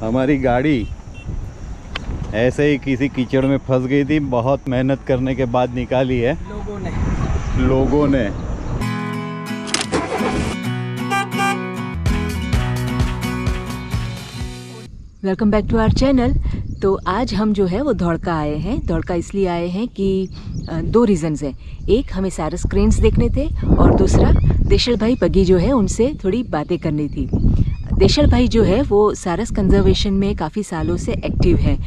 हमारी गाड़ी ऐसे ही किसी कीचड़ में फंस गई थी। बहुत मेहनत करने के बाद निकाली है लोगों ने। Welcome back to our channel. तो आज हम जो है वो धौड़का आए हैं। धौड़का इसलिए आए हैं कि दो रीज़न्स हैं। एक, हमें सारस क्रेन्स देखने थे और दूसरा, देशल भाई पगी जो है उनसे थोड़ी बातें करनी थी। देशल भाई जो है वो सारस कंजर्वेशन में काफ़ी सालों से एक्टिव हैं।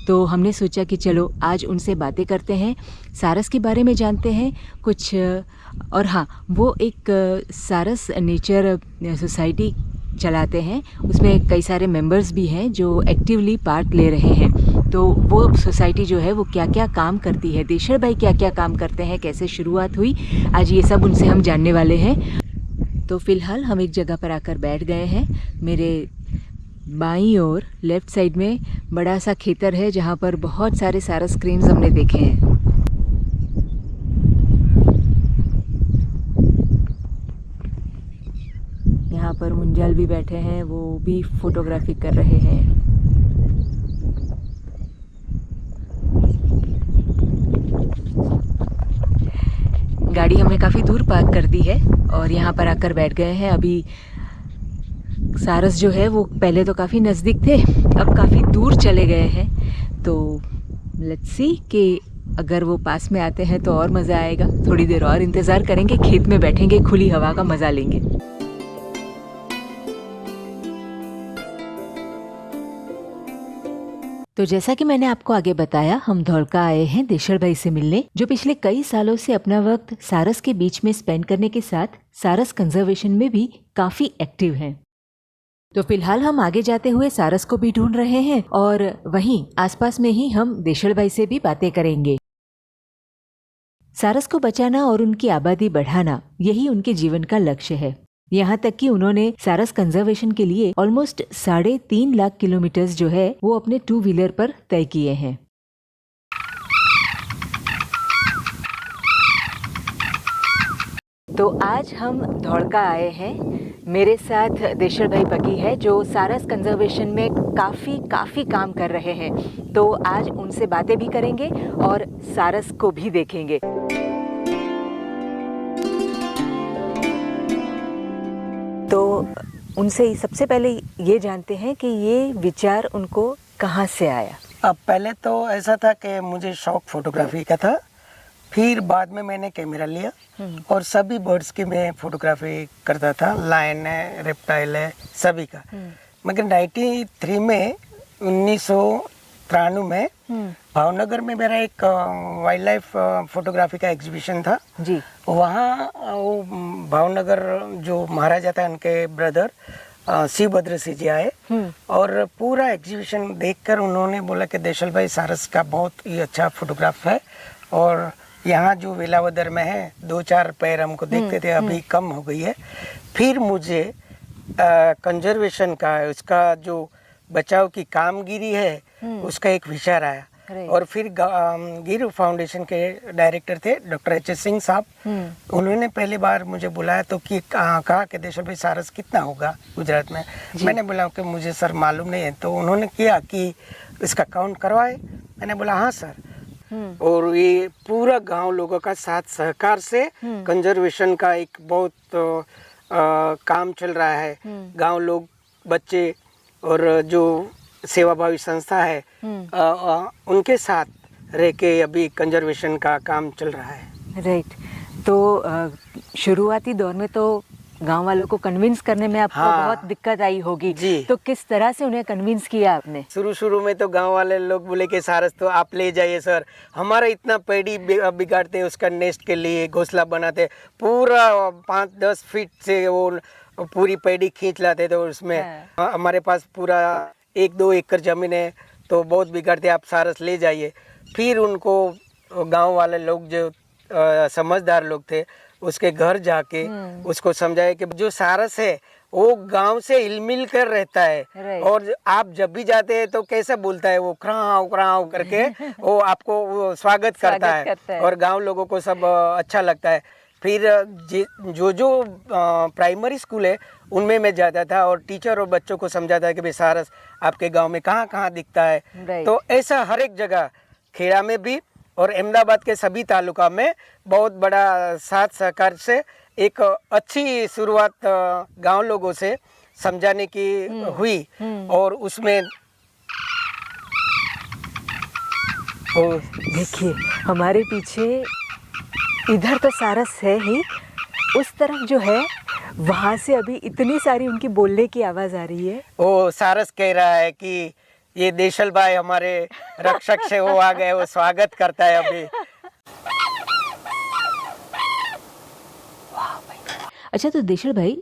तो हमने सोचा कि चलो आज उनसे बातें करते हैं, सारस के बारे में जानते हैं कुछ। और हाँ, वो एक सारस नेचर सोसाइटी चलाते हैं, उसमें कई सारे मेंबर्स भी हैं जो एक्टिवली पार्ट ले रहे हैं। तो वो सोसाइटी जो है वो क्या क्या काम करती है, देशल भाई क्या क्या काम करते हैं, कैसे शुरुआत हुई, आज ये सब उनसे हम जानने वाले हैं। तो फ़िलहाल हम एक जगह पर आकर बैठ गए हैं। मेरे बाईं ओर लेफ़्ट साइड में बड़ा सा खेतर है जहाँ पर बहुत सारे सारस क्रेन्स हमने देखे हैं। यहाँ पर मुंजाल भी बैठे हैं, वो भी फोटोग्राफी कर रहे हैं। गाड़ी हमने काफ़ी दूर पार्क कर दी है और यहाँ पर आकर बैठ गए हैं। अभी सारस जो है वो पहले तो काफ़ी नज़दीक थे, अब काफ़ी दूर चले गए हैं। तो लेट्स सी कि अगर वो पास में आते हैं तो और मज़ा आएगा। थोड़ी देर और इंतज़ार करेंगे, खेत में बैठेंगे, खुली हवा का मज़ा लेंगे। तो जैसा कि मैंने आपको आगे बताया, हम धौड़का आए हैं देशल भाई से मिलने, जो पिछले कई सालों से अपना वक्त सारस के बीच में स्पेंड करने के साथ सारस कंजर्वेशन में भी काफ़ी एक्टिव हैं। तो फिलहाल हम आगे जाते हुए सारस को भी ढूंढ रहे हैं और वहीं आसपास में ही हम देशल भाई से भी बातें करेंगे। सारस को बचाना और उनकी आबादी बढ़ाना, यही उनके जीवन का लक्ष्य है। यहाँ तक कि उन्होंने सारस कंजर्वेशन के लिए ऑलमोस्ट 3.5 लाख किलोमीटर्स जो है वो अपने 2 व्हीलर पर तय किए हैं। तो आज हम धौड़का आए हैं। मेरे साथ देशल भाई पगी है जो सारस कंजर्वेशन में काफ़ी काम कर रहे हैं। तो आज उनसे बातें भी करेंगे और सारस को भी देखेंगे। तो उनसे सबसे पहले ये जानते हैं कि ये विचार उनको कहाँ से आया। अब पहले तो ऐसा था कि मुझे शौक फोटोग्राफी का था, फिर बाद में मैंने कैमरा लिया और सभी बर्ड्स की मैं फोटोग्राफी करता था। लायन है, रेप्टाइल है, सभी का। मगर 93 में 1993 में भावनगर में मेरा एक वाइल्ड लाइफ फोटोग्राफी का एग्जीबिशन था जी। वहाँ वो भावनगर जो महाराजा था उनके ब्रदर शिवभद्र सिंह जी आए और पूरा एग्जीबिशन देखकर उन्होंने बोला कि देशल भाई सारस का बहुत ही अच्छा फोटोग्राफ है और यहाँ जो वेलावदर में है 2-4 पैर हमको देखते थे, अभी कम हो गई है। फिर मुझे कंजर्वेशन का, उसका जो बचाव की कामगिरी है उसका एक विचार आया और फिर गिर फाउंडेशन के डायरेक्टर थे डॉक्टर एच एस सिंह साहब, उन्होंने पहली बार मुझे बुलाया तो कि कहा कि देशल भाई सारस कितना होगा गुजरात में। मैंने बोला कि मुझे सर मालूम नहीं है। तो उन्होंने किया कि इसका काउंट करवाए। मैंने बोला हाँ सर। और ये पूरा गांव लोगों का साथ सहकार से कंजर्वेशन का एक बहुत काम चल रहा है। गांव लोग, बच्चे और जो सेवाभावी संस्था है उनके साथ रह के अभी कंजर्वेशन का काम चल रहा है। राइट। तो शुरुआती दौर में तो गांव वालों को कन्विंस करने में आपको बहुत दिक्कत आई होगी जी। तो किस तरह से उन्हें कन्विंस किया आपने? शुरू में तो गांव वाले लोग बोले कि सारस तो आप ले जाइए सर, हमारा इतना पेड़ी बिगाड़ते उसका नेस्ट के लिए घोंसला बनाते, पूरा 5-10 फीट से वो पूरी पेड़ी खींच लाते थे उसमें। हमारे पास पूरा 1-2 एकड़ जमीन है तो बहुत बिगाड़ते, आप सारस ले जाइए। फिर उनको गांव वाले लोग जो समझदार लोग थे उसके घर जाके उसको समझाया कि जो सारस है वो गांव से हिलमिल कर रहता है और आप जब भी जाते हैं तो कैसा बोलता है, वो क्राव क्राव करके वो आपको स्वागत करता है और गांव लोगों को सब अच्छा लगता है। फिर जो जो प्राइमरी स्कूल है उनमें मैं जाता था और टीचर और बच्चों को समझाता है कि भाई सारस आपके गांव में कहाँ कहाँ दिखता है। तो ऐसा हर एक जगह खेड़ा में भी और अहमदाबाद के सभी तालुका में बहुत बड़ा साथ सहकार से एक अच्छी शुरुआत गांव लोगों से समझाने की हुई। और उसमें देखिए हमारे पीछे इधर तो सारस है ही, उस तरफ जो है वहाँ से अभी इतनी सारी उनकी बोलने की आवाज़ आ रही है। वो सारस कह रहा है कि ये देशल भाई हमारे रक्षक से वो आ गए, वो स्वागत करता है अभी। अच्छा तो देशल भाई,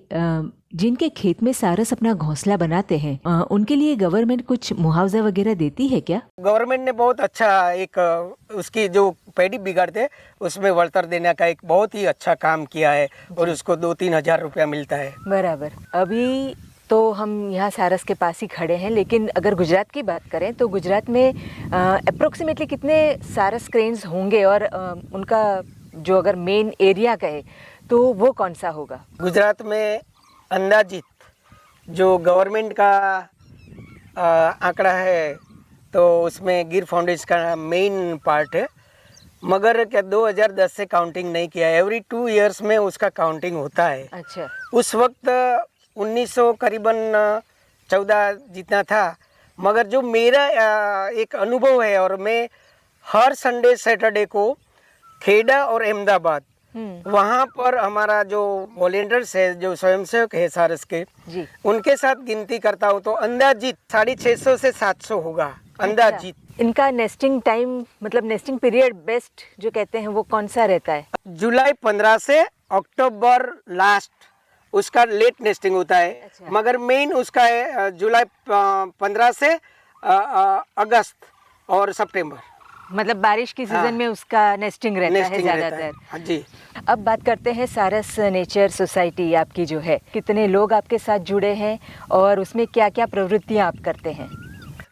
जिनके खेत में सारस अपना घोंसला बनाते हैं उनके लिए गवर्नमेंट कुछ मुआवजा वगैरह देती है क्या? गवर्नमेंट ने बहुत अच्छा एक उसकी जो पैडी बिगाड़ते उसमें वळतर देने का एक बहुत ही अच्छा काम किया है और उसको 2-3 हज़ार रुपया मिलता है। बराबर। अभी तो हम यहाँ सारस के पास ही खड़े हैं, लेकिन अगर गुजरात की बात करें तो गुजरात में अप्रोक्सीमेटली कितने सारस क्रेन्स होंगे और उनका जो अगर मेन एरिया कहे तो वो कौन सा होगा? गुजरात में अंदाजित जो गवर्नमेंट का आंकड़ा है तो उसमें गिर फाउंडेशन का मेन पार्ट है, मगर क्या 2010 से काउंटिंग नहीं किया। एवरी 2 इयर्स में उसका काउंटिंग होता है। अच्छा। उस वक्त 1900 करीबन 14 जितना था, मगर जो मेरा एक अनुभव है और मैं हर संडे सैटरडे को खेड़ा और अहमदाबाद वहाँ पर हमारा जो वॉलेंटियर्स है, जो स्वयंसेवक है सारस के जी, उनके साथ गिनती करता हूँ तो अंदाजित 650 से 700 होगा अंदाजित। अच्छा। इनका नेस्टिंग टाइम मतलब नेस्टिंग पीरियड बेस्ट जो कहते हैं वो कौन सा रहता है? जुलाई 15 से अक्टूबर लास्ट उसका लेट नेस्टिंग होता है। अच्छा। मगर मेन उसका है जुलाई 15 से अगस्त और सितंबर, मतलब बारिश की सीजन में उसका नेस्टिंग रहता है ज़्यादातर। हाँ जी। अब बात करते हैं सारस नेचर सोसाइटी आपकी जो है, कितने लोग आपके साथ जुड़े हैं और उसमें क्या क्या प्रवृत्तियां आप करते हैं?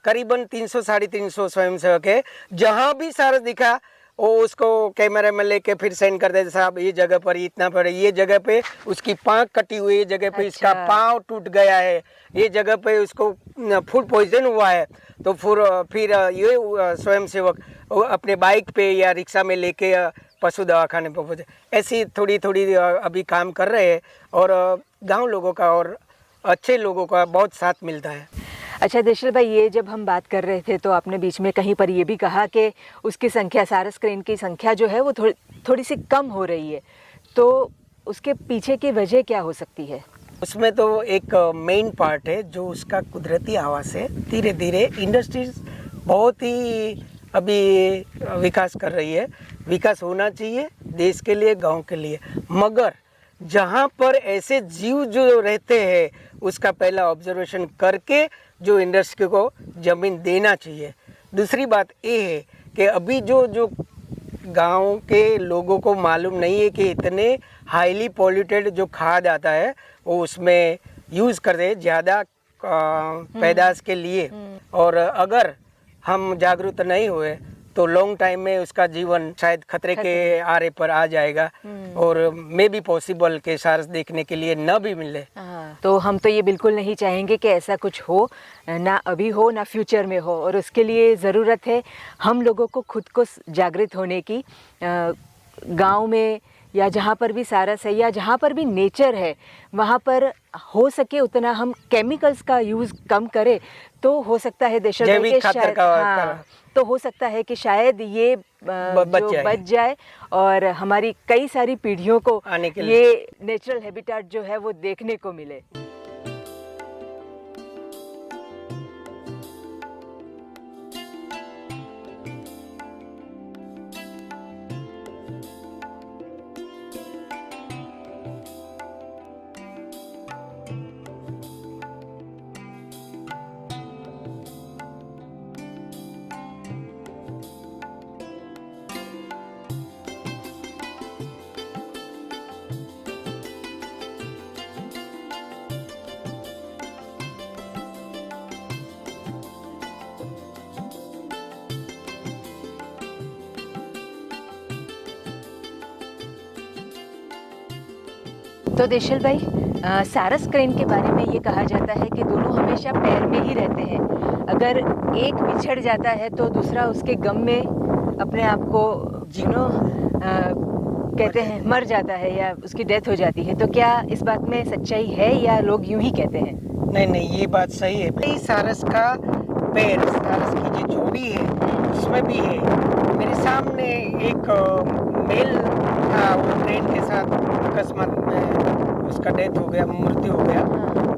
करीबन 300-350 स्वयंसेवक है। जहाँ भी सारस दिखा वो उसको कैमरे में लेके फिर सेंड कर देते, साहब ये जगह पर इतना पड़े, ये जगह पे उसकी पाँख कटी हुई है, जगह पे इसका पाँव टूट गया है, ये जगह पे उसको फूड पॉइजन हुआ है। तो फिर ये स्वयंसेवक अपने बाइक पे या रिक्शा में लेके पशु दवाखाने पर पहुँचे। ऐसी थोड़ी थोड़ी अभी काम कर रहे हैं और गांव लोगों का और अच्छे लोगों का बहुत साथ मिलता है। अच्छा देशल भाई, ये जब हम बात कर रहे थे तो आपने बीच में कहीं पर ये भी कहा कि उसकी संख्या, सारस क्रेन की संख्या जो है वो थोड़ी सी कम हो रही है, तो उसके पीछे की वजह क्या हो सकती है? उसमें तो एक मेन पार्ट है जो उसका कुदरती आवास है। धीरे धीरे इंडस्ट्रीज बहुत ही अभी विकास कर रही है। विकास होना चाहिए देश के लिए, गांव के लिए, मगर जहां पर ऐसे जीव जो रहते हैं उसका पहला ऑब्जर्वेशन करके जो इंडस्ट्री को ज़मीन देना चाहिए। दूसरी बात ये है कि अभी जो गांव के लोगों को मालूम नहीं है कि इतने हाईली पॉल्यूटेड जो खाद आता है वो उसमें यूज़ कर रहे ज़्यादा पैदाश के लिए, और अगर हम जागरूक नहीं हुए तो लॉन्ग टाइम में उसका जीवन शायद खतरे के आरे पर आ जाएगा और मे भी पॉसिबल के सारस देखने के लिए न भी मिले। तो हम तो ये बिल्कुल नहीं चाहेंगे कि ऐसा कुछ हो, ना अभी हो ना फ्यूचर में हो, और उसके लिए ज़रूरत है हम लोगों को खुद को जागृत होने की। गांव में या जहाँ पर भी सारस है या जहाँ पर भी नेचर है वहाँ पर हो सके उतना हम केमिकल्स का यूज़ कम करें तो हो सकता है देश के शायद तो हो सकता है कि शायद ये बच जाए और हमारी कई सारी पीढ़ियों को ये नेचुरल हैबिटेट जो है वो देखने को मिले। तो देशल भाई, सारस क्रेन के बारे में ये कहा जाता है कि दोनों हमेशा पैर में ही रहते हैं। अगर एक बिछड़ जाता है तो दूसरा उसके गम में अपने आप को कहते हैं मर जाता है या उसकी डेथ हो जाती है। तो क्या इस बात में सच्चाई है या लोग यूं ही कहते हैं? नहीं नहीं, ये बात सही है। भाई सारस का पैर, सारस की जो जोड़ी है उसमें भी है। मेरे सामने एक मेल था, वो ट्रेन के साथ अकस्मात में उसका डेथ हो गया, मृत्यु हो गया।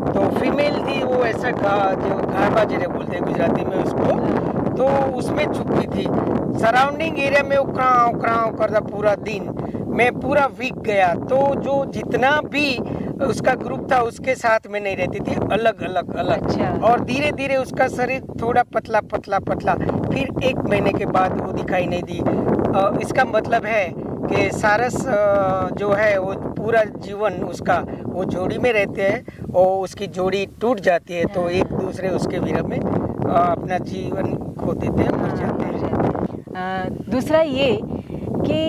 तो फीमेल थी, वो ऐसा जो घाड़बाजी बोलते हैं गुजराती में उसको, तो उसमें छुपी थी। सराउंडिंग एरिया में उकराव करता पूरा दिन, मैं पूरा वीक गया। तो जो जितना भी उसका ग्रुप था उसके साथ में नहीं रहती थी, अलग अलग। अच्छा। और धीरे धीरे उसका शरीर थोड़ा पतला, फिर 1 महीने के बाद वो दिखाई नहीं दी। इसका मतलब है कि सारस जो है वो पूरा जीवन उसका वो जोड़ी में रहते हैं और उसकी जोड़ी टूट जाती है तो एक दूसरे उसके विरह में अपना जीवन खो देते हैं, मर जाते हैं। दूसरा ये कि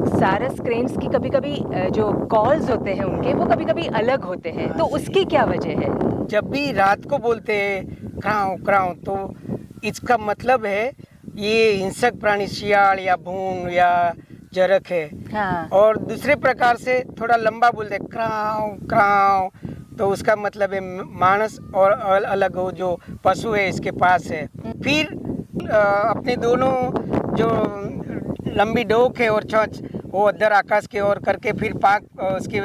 सारस क्रेन्स की कभी कभी जो कॉल्स होते हैं उनके वो कभी कभी अलग होते हैं, तो उसकी क्या वजह है? जब भी रात को बोलते हैं क्राउ तो इसका मतलब है ये हिंसक प्राणी शियाल या भून या जरक है। हाँ। और दूसरे प्रकार से थोड़ा लंबा बोलते क्राउ तो उसका मतलब है मानस और अलग हो जो पशु है इसके पास है। फिर अपने दोनों जो लंबी डोक है और चोंच वो अद्धर आकाश की ओर करके फिर पाँख उसकी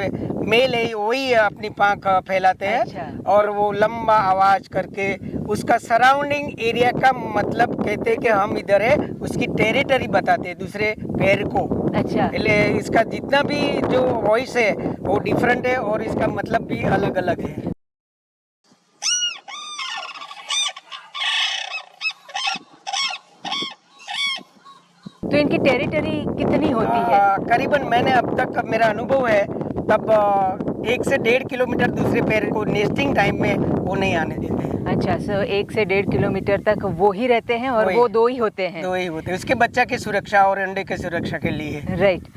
मेल है वही अपनी पाँख फैलाते हैं। अच्छा। और वो लंबा आवाज करके उसका सराउंडिंग एरिया का मतलब कहते हैं कि हम इधर है, उसकी टेरिटरी बताते हैं दूसरे पैर को। अच्छा। इसका जितना भी जो वॉइस है वो डिफरेंट है और इसका मतलब भी अलग अलग है। तो इनकी टेरिटरी कितनी होती है? करीबन मैंने अब तक मेरा अनुभव है तब 1 से 1.5 किलोमीटर दूसरे पैर को नेस्टिंग टाइम में वो नहीं आने देते हैं। अच्छा, सो 1 से 1.5 किलोमीटर तक वो ही रहते हैं और वो 2 ही होते हैं? 2 ही होते हैं, उसके बच्चा की सुरक्षा और अंडे की सुरक्षा के लिए। राइट।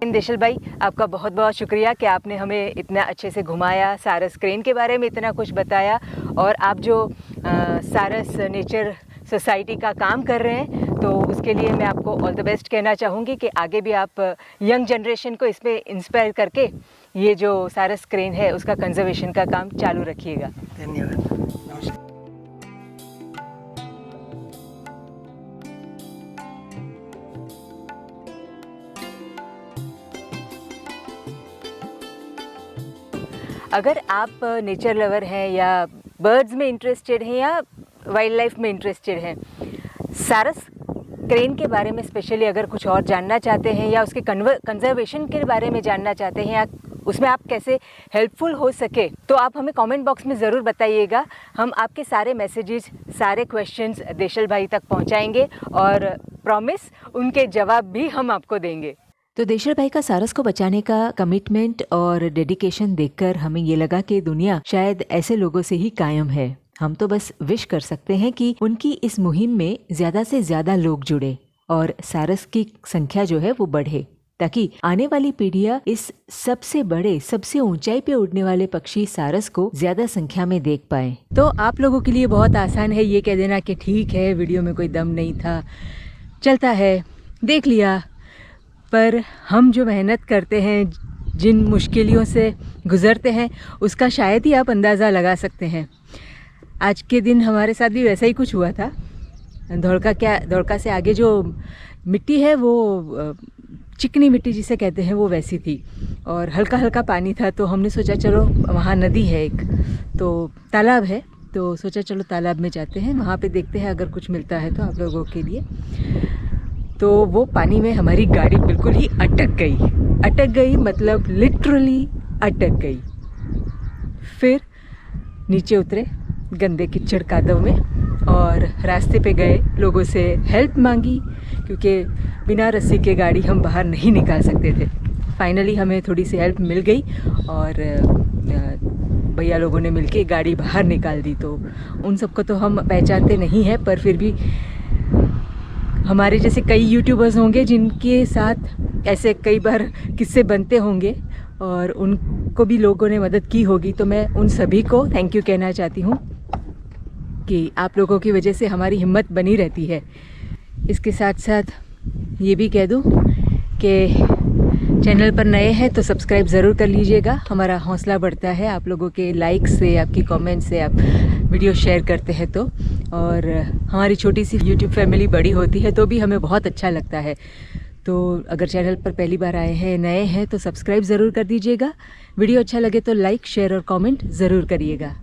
देशल भाई, आपका बहुत बहुत शुक्रिया कि आपने हमें इतना अच्छे से घुमाया, सारस क्रेन के बारे में इतना कुछ बताया। और आप जो सारस नेचर सोसाइटी का काम कर रहे हैं तो उसके लिए मैं आपको ऑल द बेस्ट कहना चाहूँगी कि आगे भी आप यंग जनरेशन को इसमें इंस्पायर करके ये जो सारस क्रेन है उसका कंजर्वेशन का काम चालू रखिएगा। धन्यवाद। अगर आप नेचर लवर हैं या बर्ड्स में इंटरेस्टेड हैं या वाइल्ड लाइफ में इंटरेस्टेड हैं, सारस क्रेन के बारे में स्पेशली अगर कुछ और जानना चाहते हैं या उसके कंजर्वेशन के बारे में जानना चाहते हैं या उसमें आप कैसे हेल्पफुल हो सके, तो आप हमें कमेंट बॉक्स में ज़रूर बताइएगा। हम आपके सारे मैसेजेस, सारे क्वेश्चंस देशल भाई तक पहुंचाएंगे और प्रॉमिस उनके जवाब भी हम आपको देंगे। तो देशल भाई का सारस को बचाने का कमिटमेंट और डेडिकेशन देखकर हमें ये लगा कि दुनिया शायद ऐसे लोगों से ही कायम है। हम तो बस विश कर सकते हैं कि उनकी इस मुहिम में ज़्यादा से ज़्यादा लोग जुड़े और सारस की संख्या जो है वो बढ़े, ताकि आने वाली पीढ़ियां इस सबसे बड़े, सबसे ऊंचाई पे उड़ने वाले पक्षी सारस को ज्यादा संख्या में देख पाए। तो आप लोगों के लिए बहुत आसान है ये कह देना कि ठीक है, वीडियो में कोई दम नहीं था, चलता है, देख लिया। पर हम जो मेहनत करते हैं, जिन मुश्किलों से गुजरते हैं, उसका शायद ही आप अंदाज़ा लगा सकते हैं। आज के दिन हमारे साथ भी वैसा ही कुछ हुआ था। धौड़का से आगे जो मिट्टी है वो चिकनी मिट्टी जिसे कहते हैं वो वैसी थी और हल्का हल्का पानी था। तो हमने सोचा चलो, वहाँ नदी है एक, तो तालाब है, तो सोचा चलो तालाब में जाते हैं, वहाँ पे देखते हैं अगर कुछ मिलता है तो आप लोगों के लिए। तो वो पानी में हमारी गाड़ी बिल्कुल ही अटक गई, मतलब लिटरली अटक गई। फिर नीचे उतरे गंदे कीचड़ कादव में और रास्ते पे गए, लोगों से हेल्प मांगी क्योंकि बिना रस्सी के गाड़ी हम बाहर नहीं निकाल सकते थे। फाइनली हमें थोड़ी सी हेल्प मिल गई और भैया लोगों ने मिलके गाड़ी बाहर निकाल दी। तो उन सबको तो हम पहचानते नहीं हैं, पर फिर भी हमारे जैसे कई यूट्यूबर्स होंगे जिनके साथ ऐसे कई बार किस्से बनते होंगे और उनको भी लोगों ने मदद की होगी। तो मैं उन सभी को थैंक यू कहना चाहती हूँ कि आप लोगों की वजह से हमारी हिम्मत बनी रहती है। इसके साथ साथ ये भी कह दूँ कि चैनल पर नए हैं तो सब्सक्राइब ज़रूर कर लीजिएगा। हमारा हौसला बढ़ता है आप लोगों के लाइक से, आपकी कमेंट से, आप वीडियो शेयर करते हैं तो। और हमारी छोटी सी यूट्यूब फैमिली बड़ी होती है तो भी हमें बहुत अच्छा लगता है। तो अगर चैनल पर पहली बार आए हैं, नए हैं तो सब्सक्राइब ज़रूर कर दीजिएगा। वीडियो अच्छा लगे तो लाइक, शेयर और कमेंट ज़रूर करिएगा।